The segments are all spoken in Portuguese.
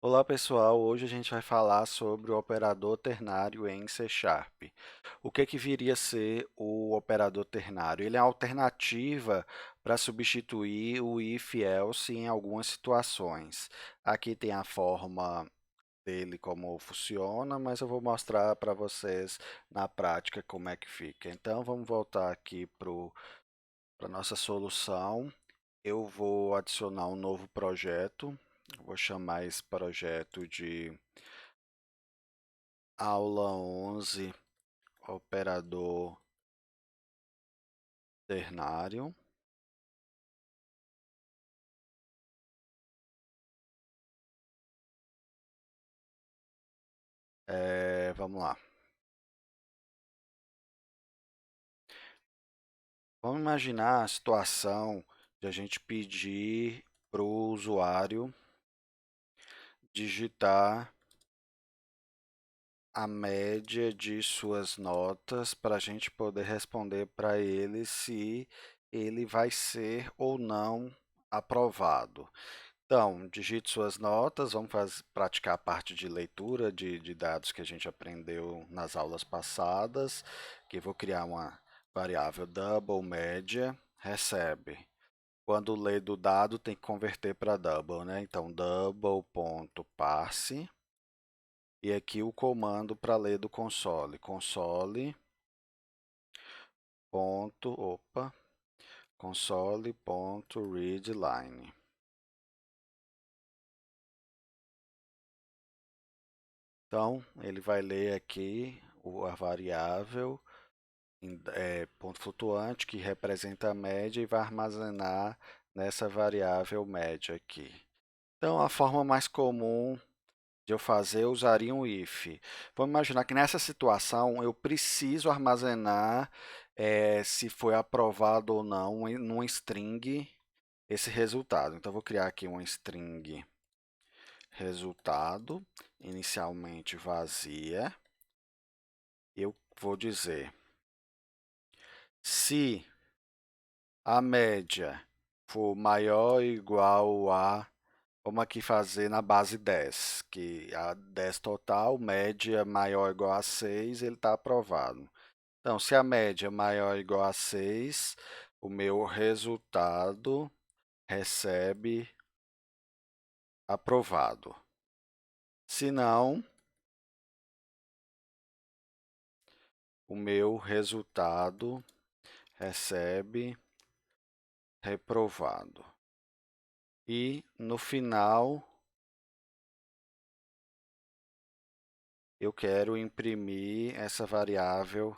Olá pessoal, hoje a gente vai falar sobre o operador ternário em C Sharp. O que viria a ser o operador ternário? Ele é a alternativa para substituir o if-else em algumas situações. Aqui tem a forma dele como funciona, mas eu vou mostrar para vocês na prática como é que fica. Então vamos voltar aqui para a nossa solução. Eu vou adicionar um novo projeto. Vou chamar esse projeto de aula 11, operador ternário. Vamos lá. Vamos imaginar a situação de a gente pedir para o usuário digitar a média de suas notas para a gente poder responder para ele se ele vai ser ou não aprovado. Então, digite suas notas, praticar a parte de leitura de dados que a gente aprendeu nas aulas passadas, que vou criar uma variável double média, recebe. Quando lê do dado, tem que converter para double, né? Então, double.parse, e aqui o comando para ler do console, console.readline. Então, ele vai ler aqui a variável ponto flutuante que representa a média e vai armazenar nessa variável média aqui. Então, a forma mais comum de eu fazer, eu usaria um if. Vamos imaginar que nessa situação eu preciso armazenar se foi aprovado ou não num string esse resultado. Então, eu vou criar aqui uma string resultado, inicialmente vazia. Eu vou dizer, se a média for maior ou igual a, vamos aqui fazer na base 10, que a 10 total, média maior ou igual a 6, ele está aprovado. Então, se a média é maior ou igual a 6, o meu resultado recebe aprovado. Se não, o meu resultado recebe reprovado. E no final, eu quero imprimir essa variável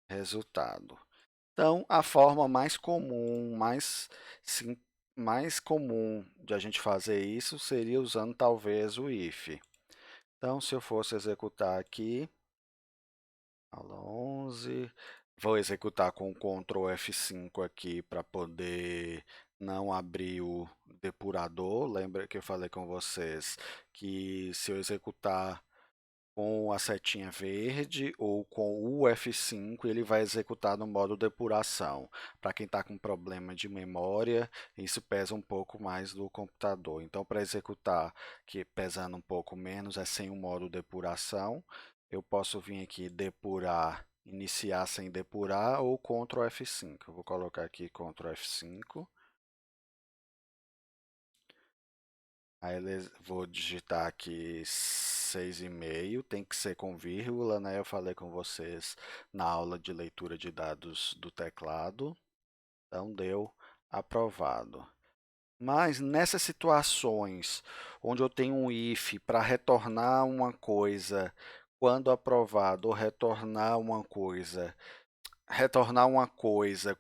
resultado. Então, a forma mais comum, mais comum de a gente fazer isso seria usando talvez o if. Então, se eu fosse executar aqui, aula 11, vou executar com o Ctrl F5 aqui para poder não abrir o depurador. Lembra que eu falei com vocês que se eu executar com a setinha verde ou com o F5, ele vai executar no modo depuração. Para quem está com problema de memória, isso pesa um pouco mais do computador. Então, para executar, que pesando um pouco menos, é sem o modo depuração. Eu posso vir aqui depurar, iniciar sem depurar ou Ctrl F5. Eu vou colocar aqui Ctrl F5. Aí vou digitar aqui 6,5, tem que ser com vírgula, né? Eu falei com vocês na aula de leitura de dados do teclado. Então deu aprovado. Mas nessas situações onde eu tenho um if para retornar uma coisa quando aprovado ou retornar uma coisa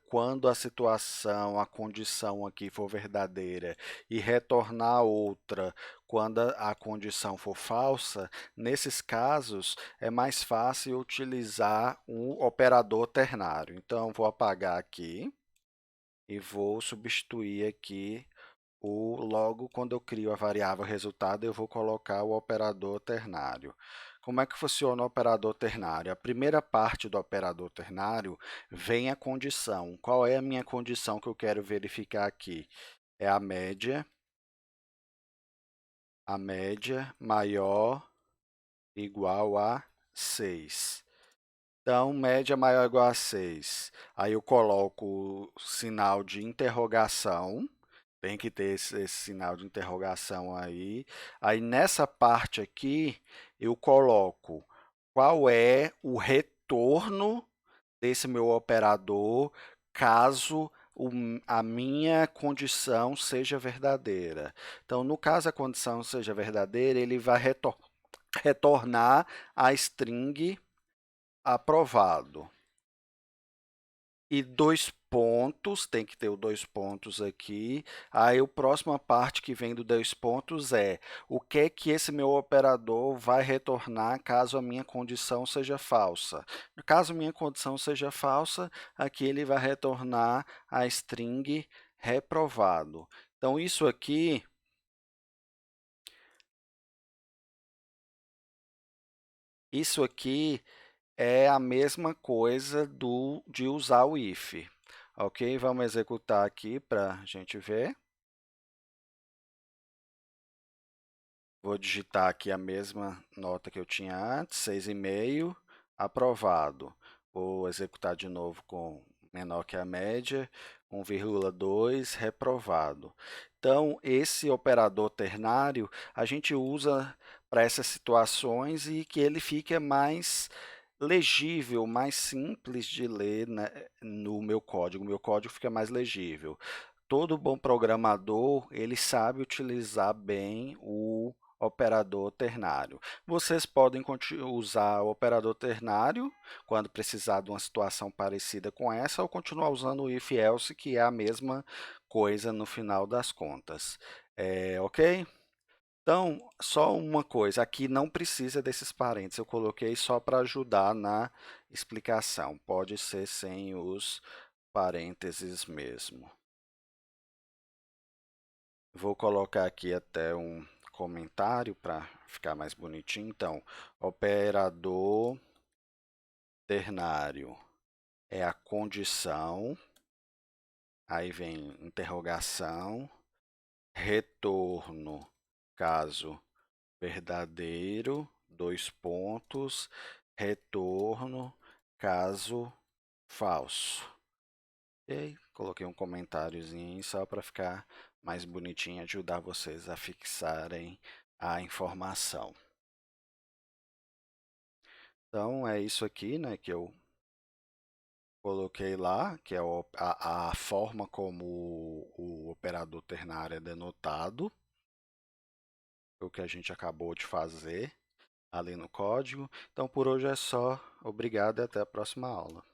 quando a situação, a condição aqui for verdadeira e retornar outra quando a condição for falsa, nesses casos é mais fácil utilizar um operador ternário. Então, vou apagar aqui e vou substituir aqui logo quando eu crio a variável resultado, eu vou colocar o operador ternário. Como é que funciona o operador ternário? A primeira parte do operador ternário vem a condição. Qual é a minha condição que eu quero verificar aqui? É a média a média maior igual a 6. Então, média maior ou igual a 6. Aí eu coloco o sinal de interrogação. Tem que ter esse sinal de interrogação aí. Aí nessa parte aqui, eu coloco qual é o retorno desse meu operador caso a minha condição seja verdadeira. Então, no caso a condição seja verdadeira, ele vai retornar a string aprovado. E dois pontos, tem que ter os dois pontos aqui. Aí a próxima parte que vem do dois pontos é o que é que esse meu operador vai retornar caso a minha condição seja falsa. Caso a minha condição seja falsa, aqui ele vai retornar a string reprovado. Então, isso aqui é a mesma coisa de usar o if. Ok? Vamos executar aqui para a gente ver. Vou digitar aqui a mesma nota que eu tinha antes, 6,5, aprovado. Vou executar de novo com menor que a média, 1,2, reprovado. Então, esse operador ternário, a gente usa para essas situações e que ele fique mais legível, mais simples de ler, né, no meu código. O meu código fica mais legível. Todo bom programador, ele sabe utilizar bem o operador ternário. Vocês podem usar o operador ternário quando precisar de uma situação parecida com essa, ou continuar usando o if-else, que é a mesma coisa no final das contas. Ok? Então, só uma coisa, aqui não precisa desses parênteses, eu coloquei só para ajudar na explicação. Pode ser sem os parênteses mesmo. Vou colocar aqui até um comentário para ficar mais bonitinho. Então, operador ternário é a condição, aí vem interrogação, retorno, caso verdadeiro, dois pontos, retorno, caso falso. Ok? Coloquei um comentáriozinho só para ficar mais bonitinho e ajudar vocês a fixarem a informação. Então, é isso aqui, né, que eu coloquei lá, que é a forma como o operador ternário é denotado, o que a gente acabou de fazer ali no código. Então, por hoje é só. Obrigado e até a próxima aula.